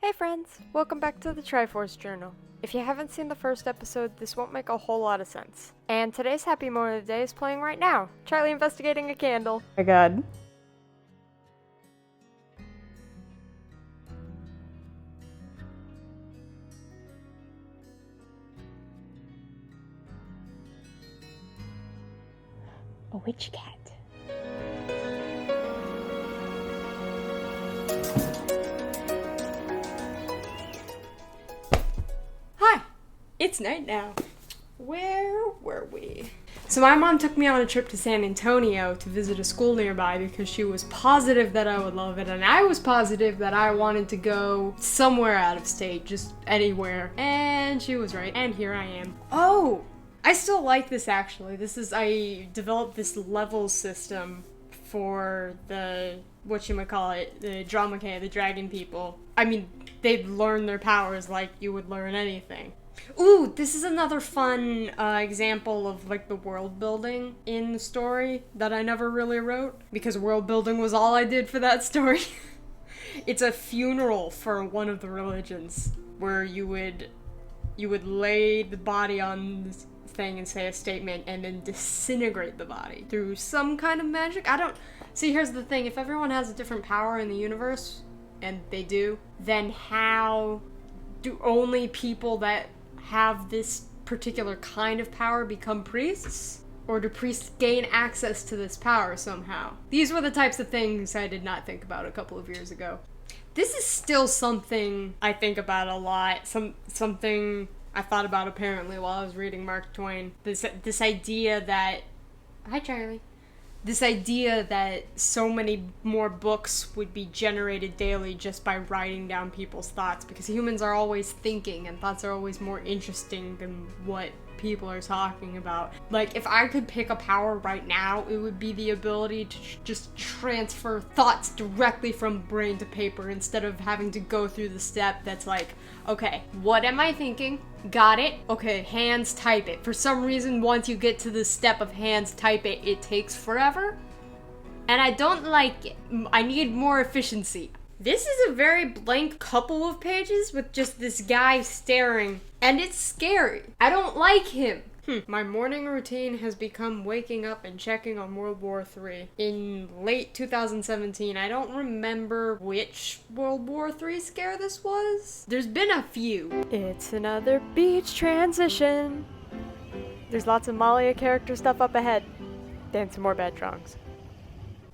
Hey friends, welcome back to the Triforce Journal. If you haven't seen the first episode, this won't make a whole lot of sense. And today's happy moment of the day is playing right now. Charlie investigating a candle. Oh my god. A witch cat. It's night now. Where were we? So my mom took me on a trip to San Antonio to visit a school nearby because she was positive that I would love it, and I was positive that I wanted to go somewhere out of state, just anywhere. And she was right, and here I am. Oh! I still like this actually. I developed this level system for the, the Dramake, the dragon people. I mean, they'd learn their powers like you would learn anything. Ooh, this is another fun example of like the world building in the story that I never really wrote because world building was all I did for that story. It's a funeral for one of the religions where you would lay the body on this thing and say a statement and then disintegrate the body through some kind of magic. See, here's the thing, if everyone has a different power in the universe, and they do, then how do only people that have this particular kind of power become priests? Or do priests gain access to this power somehow? These were the types of things I did not think about a couple of years ago. This is still something I think about a lot. Something I thought about apparently while I was reading Mark Twain. This idea that... Hi, Charlie. This idea that so many more books would be generated daily just by writing down people's thoughts, because humans are always thinking and thoughts are always more interesting than what people are talking about. Like, if I could pick a power right now, it would be the ability to just transfer thoughts directly from brain to paper instead of having to go through the step that's like, okay, what am I thinking? Got it. Okay, hands type it. For some reason, once you get to the step of hands type it, it takes forever. And I don't like it. I need more efficiency. This is a very blank couple of pages with just this guy staring. And it's scary. I don't like him. My morning routine has become waking up and checking on World War III. In late 2017, I don't remember which World War III scare this was. There's been a few. It's another beach transition. There's lots of Malia character stuff up ahead. Then some more bad drawings.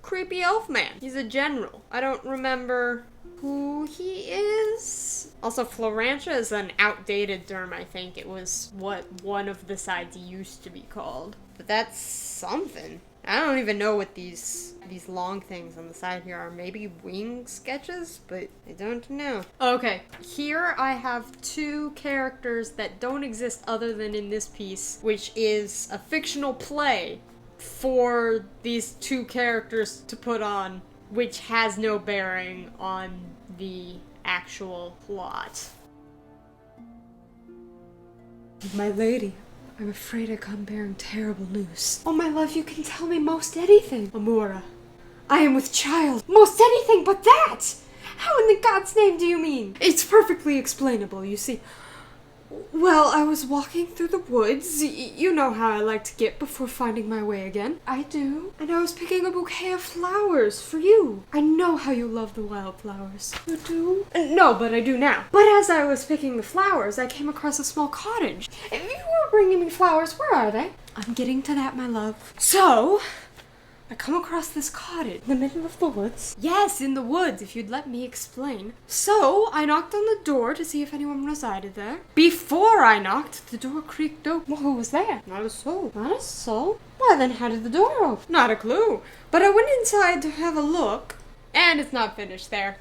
Creepy elf man. He's a general. I don't remember who he is. Also, Florantia is an outdated term, I think. It was what one of the sides used to be called. But that's something. I don't even know what these long things on the side here are. Maybe wing sketches, but I don't know. Okay, here I have two characters that don't exist other than in this piece, which is a fictional play for these two characters to put on, which has no bearing on the actual plot. My lady, I'm afraid I come bearing terrible news. Oh my love, you can tell me most anything. Amora, I am with child. Most anything but that! How in the God's name do you mean? It's perfectly explainable, you see. Well, I was walking through the woods. You know how I like to get before finding my way again. I do. And I was picking a bouquet of flowers for you. I know how you love the wildflowers. You do? No, but I do now. But as I was picking the flowers, I came across a small cottage. If you were bringing me flowers, where are they? I'm getting to that, my love. So, I come across this cottage in the middle of the woods. Yes, in the woods, if you'd let me explain. So, I knocked on the door to see if anyone resided there. Before I knocked, the door creaked open. Well, who was there? Not a soul. Not a soul? Well, then how did the door open? Not a clue. But I went inside to have a look. And it's not finished there.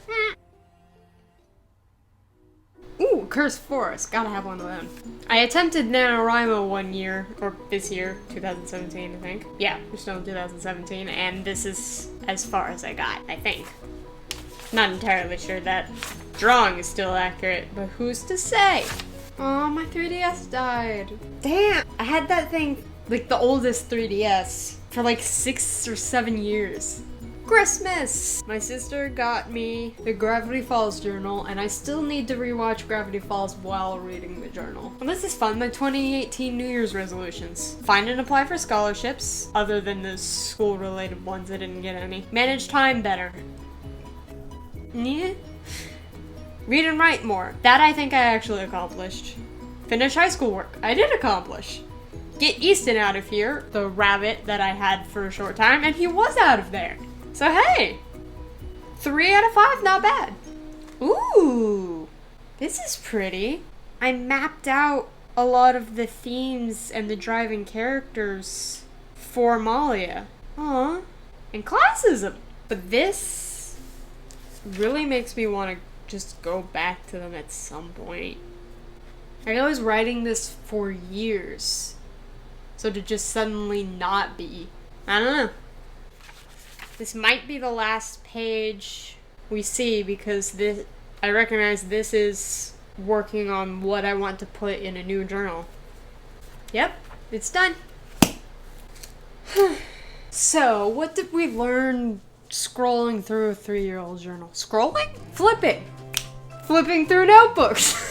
Ooh, Cursed Forest. Gotta have one of them. I attempted NaNoWriMo one year, or this year, 2017, I think. Yeah, we're still in 2017, and this is as far as I got, I think. Not entirely sure that drawing is still accurate, but who's to say? Oh, my 3DS died. Damn! I had that thing, like the oldest 3DS, for like 6 or 7 years. Christmas! My sister got me the Gravity Falls journal, and I still need to rewatch Gravity Falls while reading the journal. And this is fun, my 2018 New Year's resolutions. Find and apply for scholarships, other than the school-related ones, I didn't get any. Manage time better. Yeah. Read and write more. That I think I actually accomplished. Finish high school work. I did accomplish. Get Easton out of here, the rabbit that I had for a short time, and he was out of there. So hey, 3 out of 5, not bad. Ooh, this is pretty. I mapped out a lot of the themes and the driving characters for Malia. Aw, and classism. But this really makes me want to just go back to them at some point. I was writing this for years. So to just suddenly not be, I don't know. This might be the last page we see because this, I recognize this is working on what I want to put in a new journal. Yep, it's done. So, what did we learn scrolling through a 3-year-old journal? Scrolling? Flipping. Flipping through notebooks.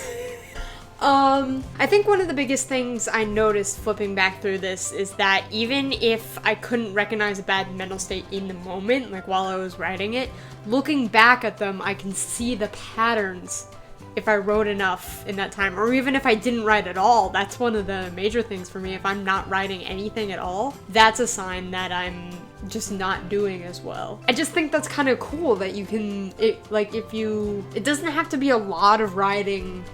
I think one of the biggest things I noticed flipping back through this is that even if I couldn't recognize a bad mental state in the moment, like while I was writing it, looking back at them, I can see the patterns if I wrote enough in that time, or even if I didn't write at all. That's one of the major things for me. If I'm not writing anything at all, that's a sign that I'm just not doing as well. I just think that's kind of cool that you can, it doesn't have to be a lot of writing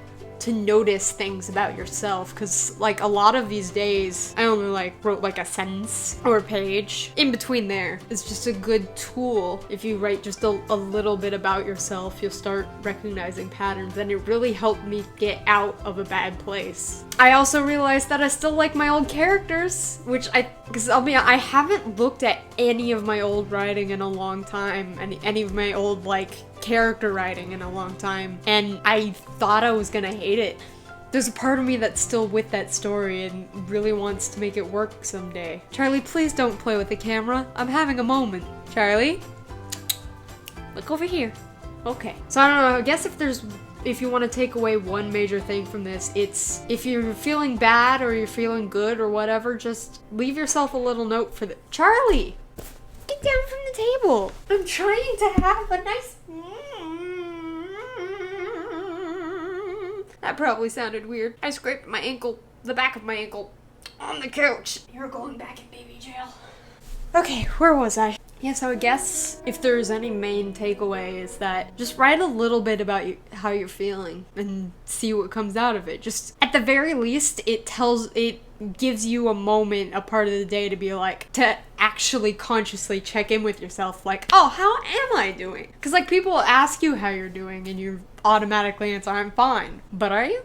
to notice things about yourself, because like a lot of these days I only like wrote like a sentence or a page. In between there, it's just a good tool. If you write just a little bit about yourself, you'll start recognizing patterns, and it really helped me get out of a bad place. I also realized that I still like my old characters, which because I'll be honest, I haven't looked at any of my old writing in a long time, and any of my old like character writing in a long time, and I thought I was gonna hate it. There's a part of me that's still with that story and really wants to make it work someday. Charlie, please don't play with the camera. I'm having a moment. Charlie? Look over here. Okay. So I don't know, I guess if you want to take away one major thing from this, it's if you're feeling bad or you're feeling good or whatever, just leave yourself a little note for the— Charlie! Get down from the table! I'm trying to have a nice— That probably sounded weird. I scraped my ankle, the back of my ankle, on the couch. You're going back in baby jail. Okay, where was I? Yeah, so I guess if there's any main takeaway is that just write a little bit about how you're feeling and see what comes out of it. Just at the very least, it gives you a moment, a part of the day to be like, to actually consciously check in with yourself, like, oh, how am I doing? Because like people will ask you how you're doing and you automatically answer, I'm fine. But are you?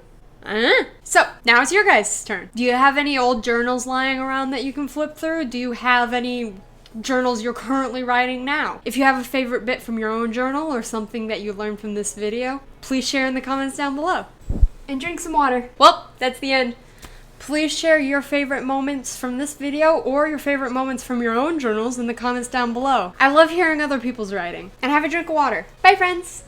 So, now it's your guys' turn. Do you have any old journals lying around that you can flip through? Do you have any journals you're currently writing now? If you have a favorite bit from your own journal or something that you learned from this video, please share in the comments down below. And drink some water. Well, that's the end. Please share your favorite moments from this video or your favorite moments from your own journals in the comments down below. I love hearing other people's writing. And have a drink of water. Bye, friends!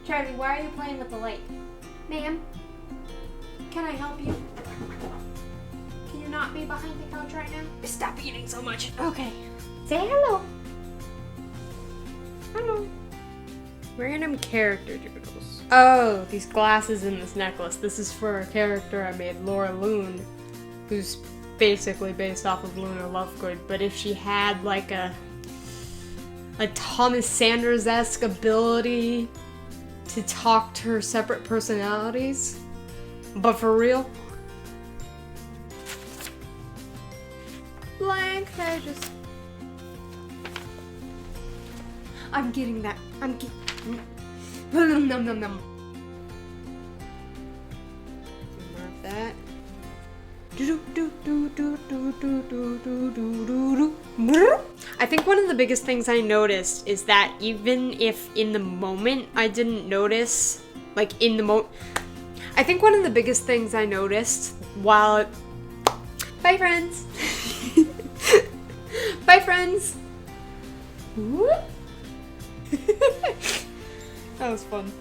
Charlie, why are you playing with the light? Ma'am, can I help you? Can you not be behind the couch right now? Stop eating so much. Okay. Say hello. Hello. Random character doodles. Oh, these glasses and this necklace. This is for a character I made, Laura Loon, who's basically based off of Luna Lovegood, but if she had like a Thomas Sanders-esque ability to talk to her separate personalities, but for real. Blank pages. I'm getting that. I'm getting. Nom nom nom. Mark that. I think one of the biggest things I noticed is that even if in the moment I didn't notice, like in the moment, I think one of the biggest things I noticed while, bye friends, bye friends. That was fun.